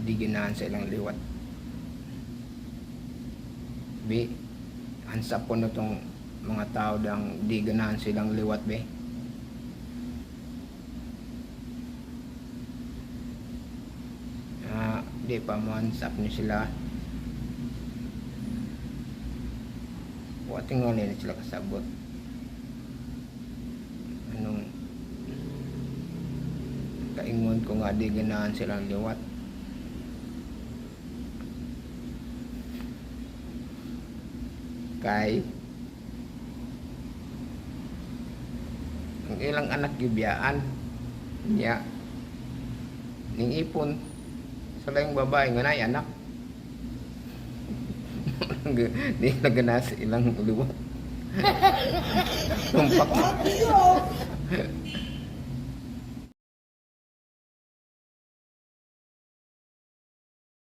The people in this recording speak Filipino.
di ganahan sa ilang liwat. Be, hansa po na tong mga tao dang di ganahan silang liwat, be. Di pa mahansap ni sila. Wating nga nila sila kasabot. Anong kaingon ko nga di ganahan silang liwat. Kay ang ilang anak gibiyaan niya ning ipon sa layong babae nga nay anak. Di nagana sa ilang liwat. Tumpak.